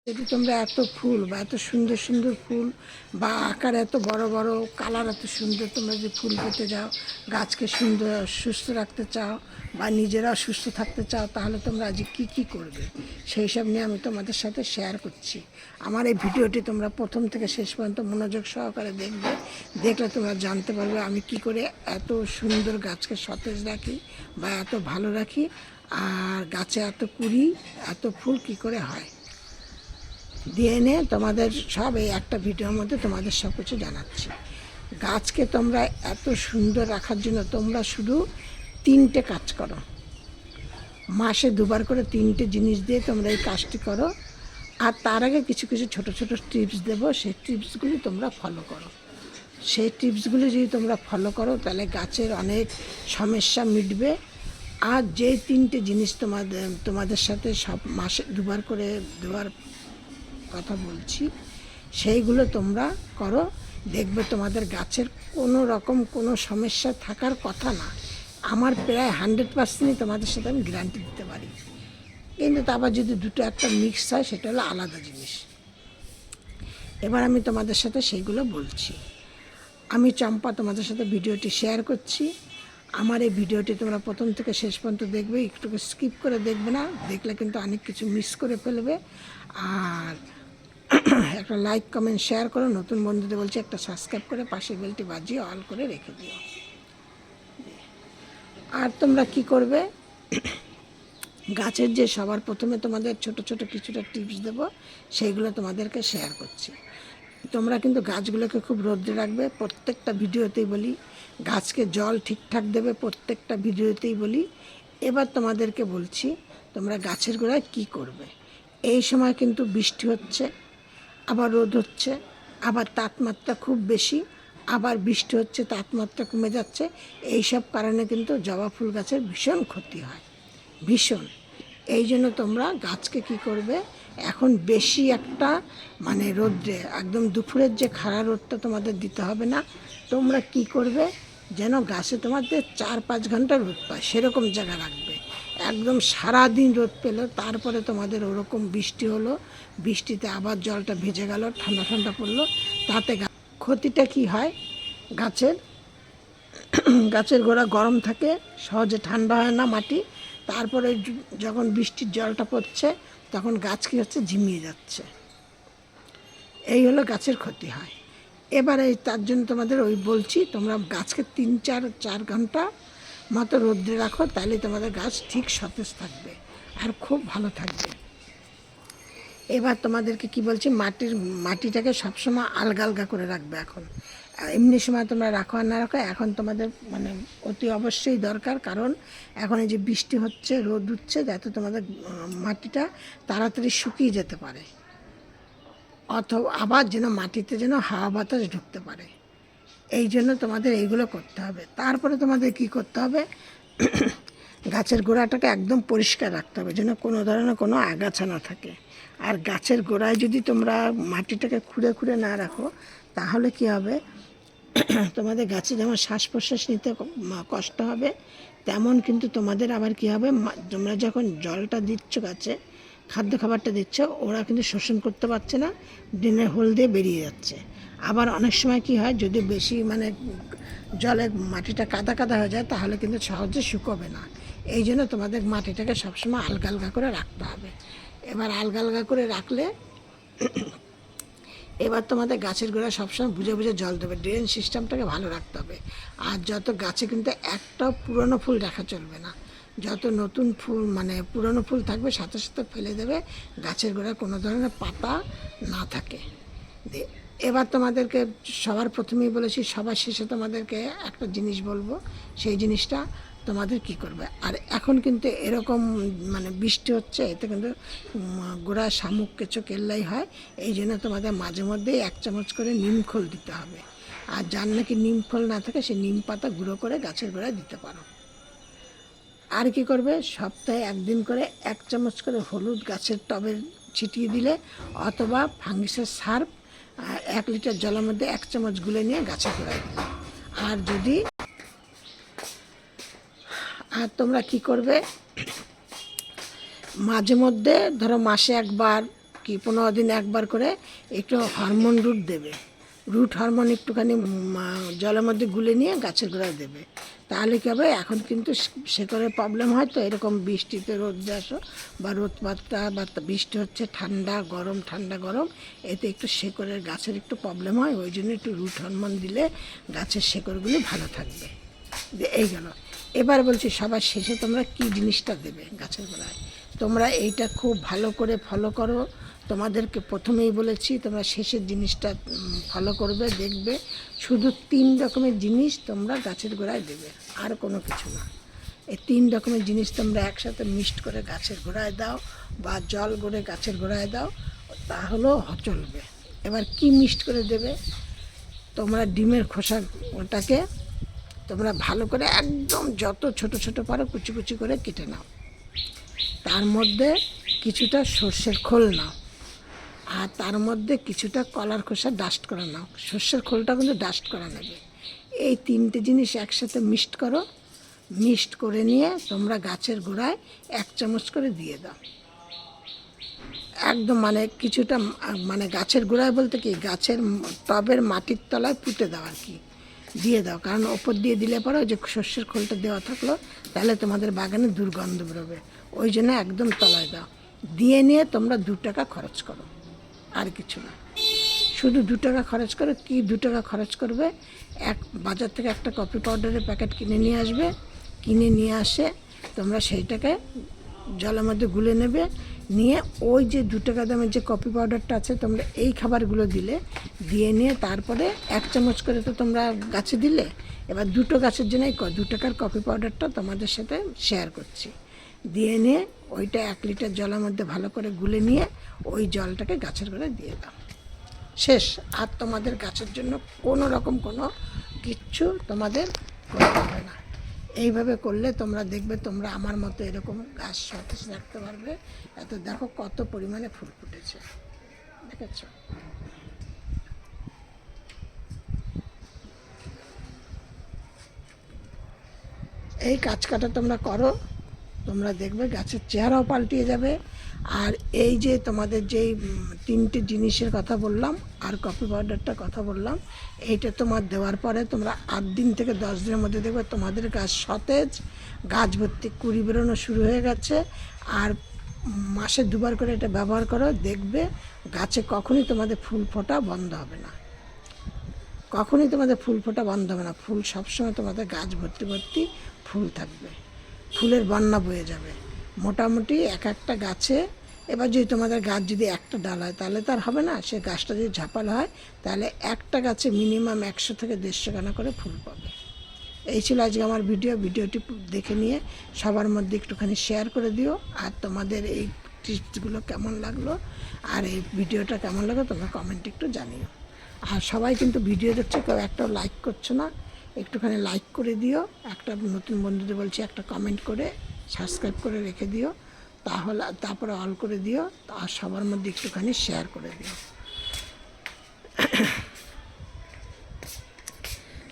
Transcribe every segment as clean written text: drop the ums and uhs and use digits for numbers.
যদি তোমরা এত ফুল বা এত সুন্দর সুন্দর ফুল বা আকার এত বড় বড় কালার এত সুন্দর তোমরা যদি ফুল পেতে যাও, গাছকে সুন্দর সুস্থ রাখতে চাও বা নিজেরাও সুস্থ থাকতে চাও, তাহলে তোমরা আজ কী করবে সেই সব নিয়ে আমি তোমাদের সাথে শেয়ার করছি। আমার এই ভিডিওটি তোমরা প্রথম থেকে শেষ পর্যন্ত মনোযোগ সহকারে দেখবে। দেখলে তোমরা জানতে পারবে আমি কি করে এত সুন্দর গাছকে সতেজ রাখি বা এত ভালো রাখি, আর গাছে এত কুড়ি এত ফুল কি করে হয় দিয়ে এনে তোমাদের সব এই একটা ভিডিওর মধ্যে তোমাদের সব কিছু জানাচ্ছি। গাছকে তোমরা এত সুন্দর রাখার জন্য তোমরা শুধু 3টে কাজ করো, মাসে 2বার করে 3টে জিনিস দিয়ে তোমরা এই কাজটি করো। আর তার আগে কিছু কিছু ছোট ছোট টিপস দেবো, সেই টিপসগুলি তোমরা ফলো করো। সেই টিপসগুলি যদি তোমরা ফলো করো তাহলে গাছের অনেক সমস্যা মিটবে। আর যে 3টে জিনিস তোমাদের সাথে সব মাসে 2বার করে দেওয়ার কথা বলছি, সেইগুলো তোমরা করো, দেখবে তোমাদের গাছের কোনো রকম কোনো সমস্যা থাকার কথা না। আমার প্রায় 100%ই তোমাদের সাথে আমি গ্যারান্টি দিতে পারি। কিন্তু তারপর যদি দুটো একটা মিক্স হয় সেটা হলো আলাদা জিনিস। এবার আমি তোমাদের সাথে সেইগুলো বলছি। আমি চম্পা তোমাদের সাথে ভিডিওটি শেয়ার করছি। আমার এই ভিডিওটি তোমরা প্রথম থেকে শেষ পর্যন্ত দেখবে, একটু স্কিপ করে দেখবে না, দেখলে কিন্তু অনেক কিছু মিস করে ফেলবে। আর একটা লাইক কমেন্ট শেয়ার করো, নতুন বন্ধুদের বলছি একটা সাবস্ক্রাইব করে পাশের বেলটি বাজিয়ে অল করে রেখে দিও। আর তোমরা কি করবে, গাছের যে সবার প্রথমে তোমাদের ছোট ছোট কিছুটা টিপস দেবো, সেইগুলো তোমাদেরকে শেয়ার করছি। তোমরা কিন্তু গাছগুলোকে খুব রোদে রাখবে, প্রত্যেকটা ভিডিওতেই বলি। গাছকে জল ঠিকঠাক দেবে, প্রত্যেকটা ভিডিওতেই বলি। এবার তোমাদেরকে বলছি তোমরা গাছের গোড়ায় কী করবে। এই সময় কিন্তু বৃষ্টি হচ্ছে, আবার রোদ হচ্ছে, আবার তাপমাত্রা খুব বেশি, আবার বৃষ্টি হচ্ছে, তাপমাত্রা কমে যাচ্ছে। এই সব কারণে কিন্তু জবা ফুল গাছের ভীষণ ক্ষতি হয়, ভীষণ। এই জন্য তোমরা গাছকে কি করবে, এখন বেশি একটা মানে রোদ্রে একদম দুপুরের যে খাড়া রোদটা তোমাদের দিতে হবে না। তোমরা কি করবে, যেন গাছে তোমাদের 4-5 ঘন্টা রোদ পায় সেরকম জায়গা রাখবে। একদম সারাদিন রোদ পেলো, তারপরে তোমাদের ওরকম বৃষ্টি হলো, বৃষ্টিতে আবার জলটা ভিজে গেল, ঠান্ডা ঠান্ডা পড়লো, তাতে ক্ষতিটা কি হয় গাছের, গাছের গোড়া গরম থাকে, সহজে ঠান্ডা হয় না মাটি। তারপরে যখন বৃষ্টির জলটা পড়ছে তখন গাছ কী হচ্ছে, ঝিমিয়ে যাচ্ছে। এই হলো গাছের ক্ষতি হয়। এবারে তার জন্য তোমাদের ওই বলছি, তোমরা গাছকে 3-4 ঘন্টা মতো রোদ্রে রাখো, তাহলে তোমাদের গাছ ঠিক সতেজ থাকবে আর খুব ভালো থাকবে। এবার তোমাদেরকে কি বলছি, মাটিটাকে সবসময় আলগা আলগা করে রাখবে। এখন এমনি সময় তোমরা রাখো আর না রাখো, এখন তোমাদের মানে অতি অবশ্যই দরকার, কারণ এখন এই যে বৃষ্টি হচ্ছে, রোদ উঠছে, যাতে তোমাদের মাটিটা তাড়াতাড়ি শুকিয়ে যেতে পারে, অথবা আবার যেন মাটিতে যেন হাওয়া বাতাস ঢুকতে পারে। এই জন্য তোমাদের এইগুলো করতে হবে। তারপরে তোমাদের কি করতে হবে, গাছের গোড়াটাকে একদম পরিষ্কার রাখতে হবে, যেন কোনো ধরনের কোনো আগাছা না থাকে। আর গাছের গোড়ায় যদি তোমরা মাটিটাকে খুঁড়ে খুঁড়ে না রাখো, তাহলে কি হবে, তোমাদের গাছে যেমন শ্বাস প্রশ্বাস নিতে কষ্ট হবে, তেমন কিন্তু তোমাদের আবার কি হবে, তোমরা যখন জলটা দিচ্ছ গাছে, খাদ্য খাবারটা দিচ্ছ, ওরা কিন্তু শোষণ করতে পারছে না, ড্রেনের হোল দিয়ে বেরিয়ে যাচ্ছে। আবার অনেক সময় কি হয়, যদি বেশি মানে জলে মাটিটা কাদা কাদা হয়ে যায়, তাহলে কিন্তু সহজে শুকোবে না। এই জন্য তোমাদের মাটিটাকে সবসময় আলগা আলগা করে রাখতে হবে। এবার আলগা আলগা করে রাখলে এবার তোমাদের গাছের গোড়া সবসময় বুঝে বুঝে জল দেবে, ড্রেন সিস্টেমটাকে ভালো রাখতে হবে। আর যত গাছে কিন্তু একটাও পুরনো ফুল রাখা চলবে না, যত নতুন ফুল মানে পুরনো ফুল থাকবে সাথে সাথে ফেলে দেবে, গাছের গোড়ায় কোনো ধরনের পাতা না থাকে। এবার তোমাদেরকে সবার প্রথমেই বলেছি, সবার শেষে তোমাদেরকে একটা জিনিস বলবো, সেই জিনিসটা তোমাদের কি করবে। আর এখন কিন্তু এরকম মানে বৃষ্টি হচ্ছে, এতে কিন্তু গোড়া শামুক কেঁচো কেল্লাই হয়। এই জন্য তোমাদের মাঝে মধ্যেই 1 চামচ করে নিমখোল দিতে হবে। আর যার নাকি নিমখোল না থাকে, সে নিম পাতা গুঁড়ো করে গাছের গোড়ায় দিতে পারো। আর কি করবে, সপ্তাহে 1 দিন করে 1 চামচ করে হলুদ গাছের টবে ছিটিয়ে দিলে, অথবা ফাঙ্গিসের সার্ফ 1 লিটার জলের মধ্যে 1 চামচ গুলে নিয়ে গাছে গোড়ায় দিলে। আর যদি আর তোমরা কি করবে, মাঝে মধ্যে ধরো মাসে 1বার কি 15 দিন একবার করে একটু হরমোন রুট দেবে, রুট হরমোন একটুখানি জলের মধ্যে গুলে নিয়ে গাছের গোড়ায় দেবে। তাহলে কী হবে, এখন কিন্তু শেকড়ের প্রবলেম হয়, তো এরকম বৃষ্টিতে রোদ আসো বা রোদ পাতা বা বৃষ্টি হচ্ছে, ঠান্ডা গরম ঠান্ডা গরম, এতে একটু শেকড়ের গাছের একটু প্রবলেম হয়। ওই জন্য একটু রুট হরমোন দিলে গাছের শেকড়গুলি ভালো থাকবে। এই গেল। এবার বলছি সবার শেষে তোমরা কি জিনিসটা দেবে গাছের গোড়ায়। তোমরা এইটা খুব ভালো করে ফলো করো। তোমাদেরকে প্রথমেই বলেছি তোমরা শেষের জিনিসটা ফলো করবে, দেখবে শুধু 3 রকমের জিনিস তোমরা গাছের গোড়ায় দেবে, আর কোনো কিছু না। এই 3 রকমের জিনিস তোমরা একসাথে মিক্সড করে গাছের গোড়ায় দাও বা জল গড়ে গাছের গোড়ায় দাও, তাহলেও চলবে। এবার কি মিক্সড করে দেবে, তোমরা ডিমের খোসাটাকে তোমরা ভালো করে একদম যত ছোট ছোট পারো কুচি কুচি করে কেটে নাও। তার মধ্যে কিছুটা সর্ষের খোল নাও, আর তার মধ্যে কিছুটা কলার খোসা ডাস্ট করা নাও। সর্ষের খোলটা কিন্তু ডাস্ট করা নেবে। এই 3টে জিনিস একসাথে মিক্সড করো। মিক্সড করে নিয়ে তোমরা গাছের গোড়ায় 1 চামচ করে দিয়ে দাও। একদম মানে কিছুটা মানে গাছের গোড়ায় বলতে কি, গাছের টবের মাটির তলায় পুঁতে দাও আর কি, দিয়ে দাও। কারণ ওপর দিয়ে দিলে পরে ওই যে সর্ষের খোলটা দেওয়া থাকলো, তাহলে তোমাদের বাগানে দুর্গন্ধ বেরোবে। ওই জন্য একদম তলায় দাও। দিয়ে নিয়ে তোমরা 2 টাকা খরচ করো, আর কিছু না। শুধু 2 টাকা খরচ করো। কি 2 টাকা খরচ করবে, বাজার থেকে একটা কফি পাউডারের প্যাকেট কিনে নিয়ে আসবে। কিনে নিয়ে আসে তোমরা সেইটাকে জলের মধ্যে গুলে নেবে। নিয়ে ওই যে 2 টাকা দামের যে কফি পাউডারটা আছে, তোমরা এই খাবারগুলো দিয়ে নিয়ে তারপরে 1 চামচ করে তো তোমরা গাছে দিলে। এবার 2টো গাছের জন্যই 2 টাকার কফি পাউডারটা তোমাদের সাথে শেয়ার করছি। দিয়ে নিয়ে ওইটা 1 লিটার জলের মধ্যে ভালো করে গুলে নিয়ে ওই জলটাকে গাছের গোড়ায় দিয়ে দাও। শেষ। আর তোমাদের গাছের জন্য কোনো রকম কোনো কিচ্ছু তোমাদের করতে হবে না। এইভাবে করলে তোমরা দেখবে তোমরা আমার মতো এরকম গাছ সতেজ রাখতে পারবে। এত দেখো কত পরিমাণে ফুল ফুটেছে, দেখেছ? এই কাজটা তোমরা করো, তোমরা দেখবে গাছের চেহারাও পাল্টিয়ে যাবে। আর এই যে তোমাদের যেই 3টে জিনিসের কথা বললাম আর কফি পাউডারটার কথা বললাম, এইটা তোমার দেওয়ার পরে তোমরা 8 দিন থেকে 10 দিনের মধ্যে দেখবে তোমাদের গাছ সতেজ, গাছ ভর্তি কুড়ি বেরোনো শুরু হয়ে গেছে। আর মাসে 2বার করে এটা ব্যবহার করো, দেখবে গাছে কখনই তোমাদের ফুল ফোটা বন্ধ হবে না। কখনই তোমাদের ফুল ফোটা বন্ধ হবে না। ফুল সবসময় তোমাদের গাছ ভর্তি ভর্তি ফুল থাকবে, ফুলের বন্যা বয়ে যাবে। মোটামুটি একটা গাছে, এবার যদি তোমাদের গাছ যদি একটা ডাল হয় তাহলে তো আর হবে না, সে গাছটা যদি ঝাপালো হয় তাহলে একটা গাছে মিনিমাম 100 থেকে 150 খানা করে ফুল পাবে। এই ছিল আজকে আমার ভিডিওটি দেখে নিয়ে সবার মধ্যে একটুখানি শেয়ার করে দিও। আর তোমাদের এই টিপসগুলো কেমন লাগলো আর এই ভিডিওটা কেমন লাগলো তোমরা কমেন্টে একটু জানিও। আর সবাই কিন্তু ভিডিও দেখছো, কেউ একটাও লাইক করছো না, একটুখানি লাইক করে দিও। একটা নতুন বন্ধুদের বলছি একটা কমেন্ট করে সাবস্ক্রাইব করে রেখে দিও, তাহলে তারপরে অল করে দিও। আর সবার মধ্যে একটুখানি শেয়ার করে দিও।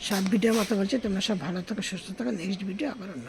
সব ভিডিওর মতো বলছি, তোমরা সব ভালো থাকো, সুস্থ থাকো। নেক্সট ভিডিও আবার অন্য